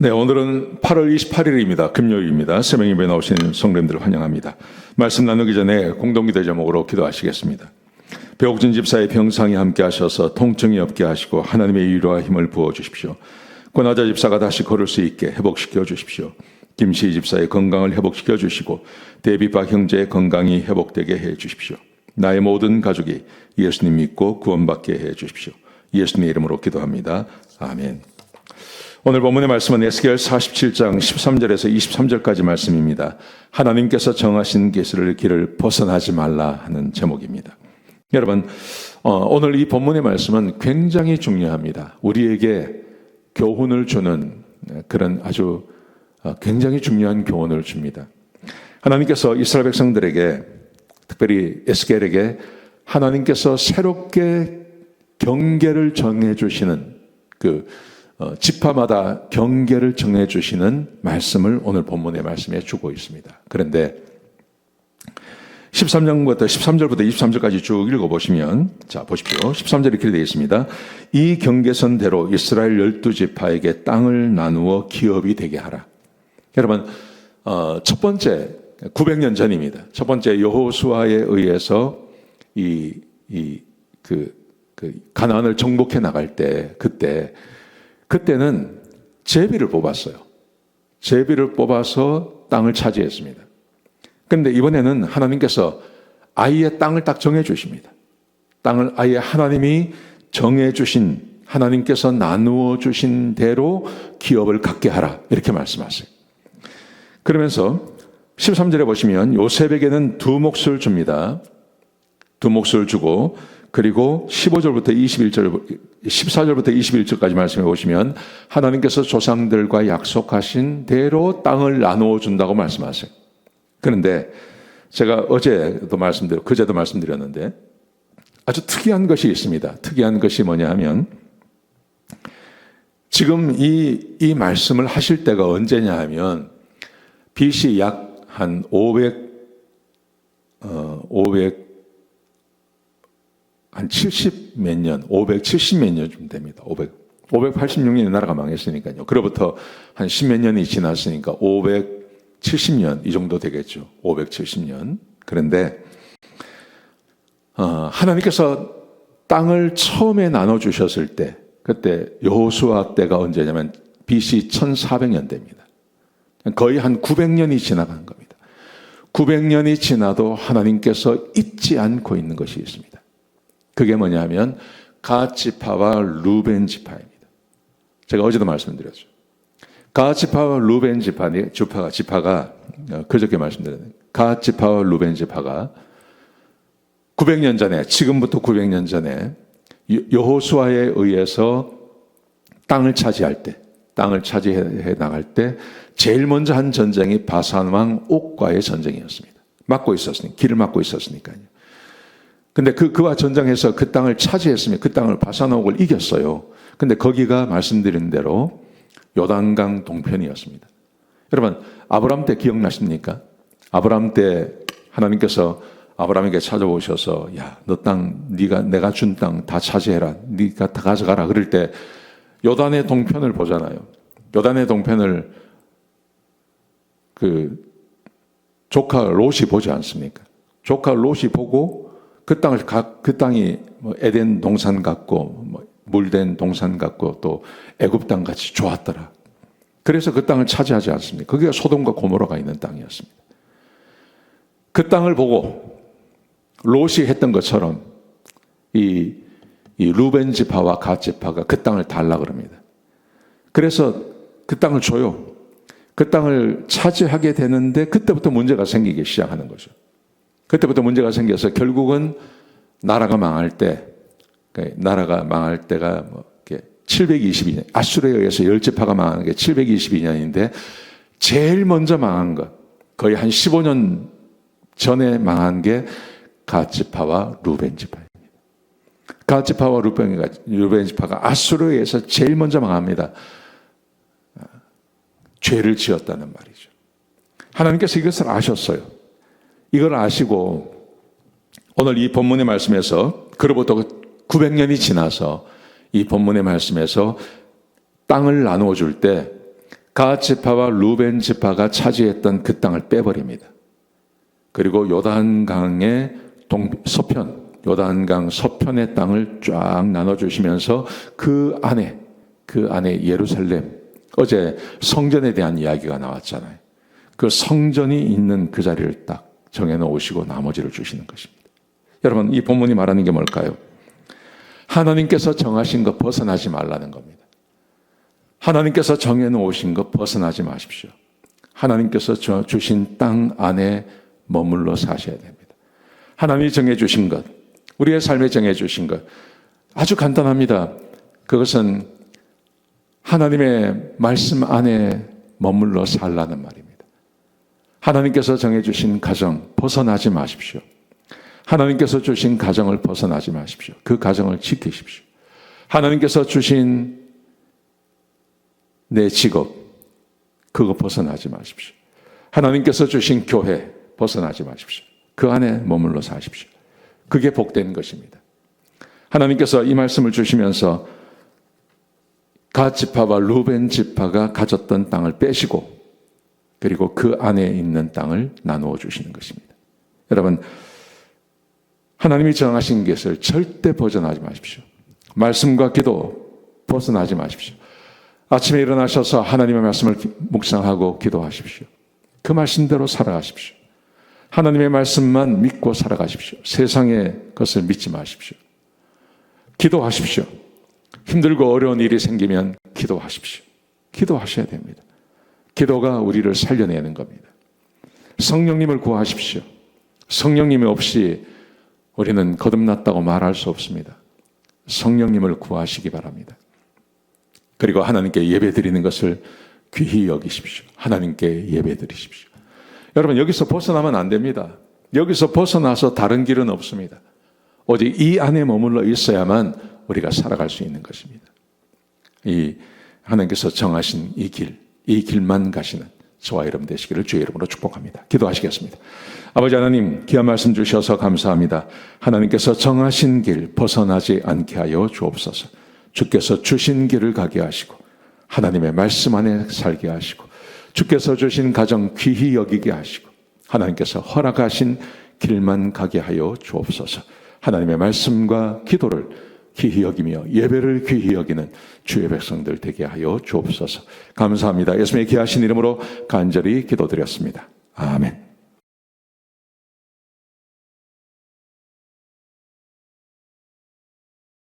네, 오늘은 8월 28일입니다. 금요일입니다. 새벽예배에 나오신 성도님들을 환영합니다. 말씀 나누기 전에 공동기도 제목으로 기도하시겠습니다. 배옥진 집사의 병상이 함께 하셔서 통증이 없게 하시고 하나님의 위로와 힘을 부어주십시오. 권하자 집사가 다시 걸을 수 있게 회복시켜 주십시오. 김시희 집사의 건강을 회복시켜 주시고 데비박 형제의 건강이 회복되게 해 주십시오. 나의 모든 가족이 예수님 믿고 구원받게 해 주십시오. 예수님의 이름으로 기도합니다. 아멘. 오늘 본문의 말씀은 에스겔 47장 13절에서 23절까지 말씀입니다. 하나님께서 정하신 길을 벗어나지 말라 하는 제목입니다. 여러분, 오늘 이 본문의 말씀은 굉장히 중요합니다. 우리에게 교훈을 주는 그런 아주 굉장히 중요한 교훈을 줍니다. 하나님께서 이스라엘 백성들에게, 특별히 에스겔에게 하나님께서 새롭게 경계를 정해주시는 지파마다 경계를 정해주시는 말씀을 오늘 본문의 말씀에 주고 있습니다. 그런데 13절부터 23절까지 쭉 읽어보시면, 자, 보십시오. 13절에 이렇게 되어 있습니다. 이 경계선대로 이스라엘 12지파에게 땅을 나누어 기업이 되게 하라. 여러분, 첫 번째, 900년 전입니다. 첫 번째 여호수아에 의해서 가나안을 정복해 나갈 때, 그때는 제비를 뽑았어요. 제비를 뽑아서 땅을 차지했습니다. 그런데 이번에는 하나님께서 아예 땅을 딱 정해주십니다. 땅을 아예 하나님이 정해주신, 하나님께서 나누어 주신 대로 기업을 갖게 하라, 이렇게 말씀하세요. 그러면서 13절에 보시면 요셉에게는 두 몫을 줍니다. 두 몫을 주고, 그리고 14절부터 21절까지 말씀해 보시면 하나님께서 조상들과 약속하신 대로 땅을 나누어 준다고 말씀하세요. 그런데 제가 그제도 말씀드렸는데 아주 특이한 것이 있습니다. 특이한 것이 뭐냐 하면 지금 이 말씀을 하실 때가 언제냐 하면 BC 약 한 570 몇 년 좀 됩니다. 586년에 나라가 망했으니까요. 그로부터 한 10몇 년이 지났으니까 570년 이 정도 되겠죠. 570년. 그런데 하나님께서 땅을 처음에 나눠주셨을 때, 그때 여호수아 때가 언제냐면 BC 1400년대입니다. 거의 한 900년이 지나간 겁니다. 900년이 지나도 하나님께서 잊지 않고 있는 것이 있습니다. 그게 뭐냐면 갓 지파와 루벤 지파입니다. 제가 어제도 말씀드렸죠. 갓 지파와 루벤 지파가 그저께 말씀드렸는데 갓 지파와 루벤 지파가 900년 전에, 지금부터 900년 전에 여호수아에 의해서 땅을 차지해 나갈 때 제일 먼저 한 전쟁이 바산 왕 옥과의 전쟁이었습니다. 길을 막고 있었으니까요. 근데 그와 전쟁해서 그 땅을 차지했으면 그 땅을 바산옥을 이겼어요. 근데 거기가 말씀드린 대로 요단강 동편이었습니다. 여러분, 아브라함 때 기억나십니까? 아브라함 때 하나님께서 아브라함에게 찾아오셔서 야, 너 땅, 내가 준 땅 다 차지해라. 네가 다 가져가라. 그럴 때 요단의 동편을 보잖아요. 요단의 동편을 조카 롯이 보지 않습니까? 조카 롯이 보고 그 땅이 에덴 동산 같고 물된 동산 같고 또 애굽 땅 같이 좋았더라. 그래서 그 땅을 차지하지 않습니까? 그게 소돔과 고모라가 있는 땅이었습니다. 그 땅을 보고 롯이 했던 것처럼 이 루벤 지파와 갓 지파가 그 땅을 달라 그럽니다. 그래서 그 땅을 줘요. 그 땅을 차지하게 되는데 그때부터 문제가 생기기 시작하는 거죠. 그때부터 문제가 생겨서 결국은 나라가 망할 때가 722년, 아수르에 의해서 10지파가 망한 게 722년인데 제일 먼저 망한 것, 거의 한 15년 전에 망한 게 갓 지파와 루벤 지파입니다. 갓 지파와 루벤 지파가 아수르에 의해서 제일 먼저 망합니다. 죄를 지었다는 말이죠. 하나님께서 이것을 아셨어요. 이걸 아시고 오늘 이 본문의 말씀에서 그로부터 900년이 지나서 이 본문의 말씀에서 땅을 나누어 줄 때 갓 지파와 루벤 지파가 차지했던 그 땅을 빼버립니다. 그리고 요단강의 서편, 요단강 서편의 땅을 쫙 나눠주시면서 그 안에 예루살렘, 어제 성전에 대한 이야기가 나왔잖아요. 그 성전이 있는 그 자리를 딱 정해놓으시고 나머지를 주시는 것입니다. 여러분, 이 본문이 말하는 게 뭘까요? 하나님께서 정하신 것 벗어나지 말라는 겁니다. 하나님께서 정해놓으신 것 벗어나지 마십시오. 하나님께서 주신 땅 안에 머물러 사셔야 됩니다. 하나님이 정해주신 것, 우리의 삶에 정해주신 것, 아주 간단합니다. 그것은 하나님의 말씀 안에 머물러 살라는 말입니다. 하나님께서 정해주신 가정 벗어나지 마십시오. 하나님께서 주신 가정을 벗어나지 마십시오. 그 가정을 지키십시오. 하나님께서 주신 내 직업, 그거 벗어나지 마십시오. 하나님께서 주신 교회 벗어나지 마십시오. 그 안에 머물러 사십시오. 그게 복된 것입니다. 하나님께서 이 말씀을 주시면서 갓 지파와 루벤 지파가 가졌던 땅을 빼시고 그리고 그 안에 있는 땅을 나누어 주시는 것입니다. 여러분, 하나님이 정하신 것을 절대 벗어나지 마십시오. 말씀과 기도 벗어나지 마십시오. 아침에 일어나셔서 하나님의 말씀을 묵상하고 기도하십시오. 그 말씀대로 살아가십시오. 하나님의 말씀만 믿고 살아가십시오. 세상의 것을 믿지 마십시오. 기도하십시오. 힘들고 어려운 일이 생기면 기도하십시오. 기도하셔야 됩니다. 기도가 우리를 살려내는 겁니다. 성령님을 구하십시오. 성령님이 없이 우리는 거듭났다고 말할 수 없습니다. 성령님을 구하시기 바랍니다. 그리고 하나님께 예배드리는 것을 귀히 여기십시오. 하나님께 예배드리십시오. 여러분, 여기서 벗어나면 안 됩니다. 여기서 벗어나서 다른 길은 없습니다. 오직 이 안에 머물러 있어야만 우리가 살아갈 수 있는 것입니다. 이 하나님께서 정하신 이 길만 가시는 저와 여러분 되시기를 주의 이름으로 축복합니다. 기도하시겠습니다. 아버지 하나님, 귀한 말씀 주셔서 감사합니다. 하나님께서 정하신 길 벗어나지 않게 하여 주옵소서. 주께서 주신 길을 가게 하시고 하나님의 말씀 안에 살게 하시고 주께서 주신 가정 귀히 여기게 하시고 하나님께서 허락하신 길만 가게 하여 주옵소서. 하나님의 말씀과 기도를 귀히 여기며 예배를 귀히 여기는 주의 백성들 되게 하여 주옵소서. 감사합니다. 예수님의 귀하신 이름으로 간절히 기도드렸습니다. 아멘.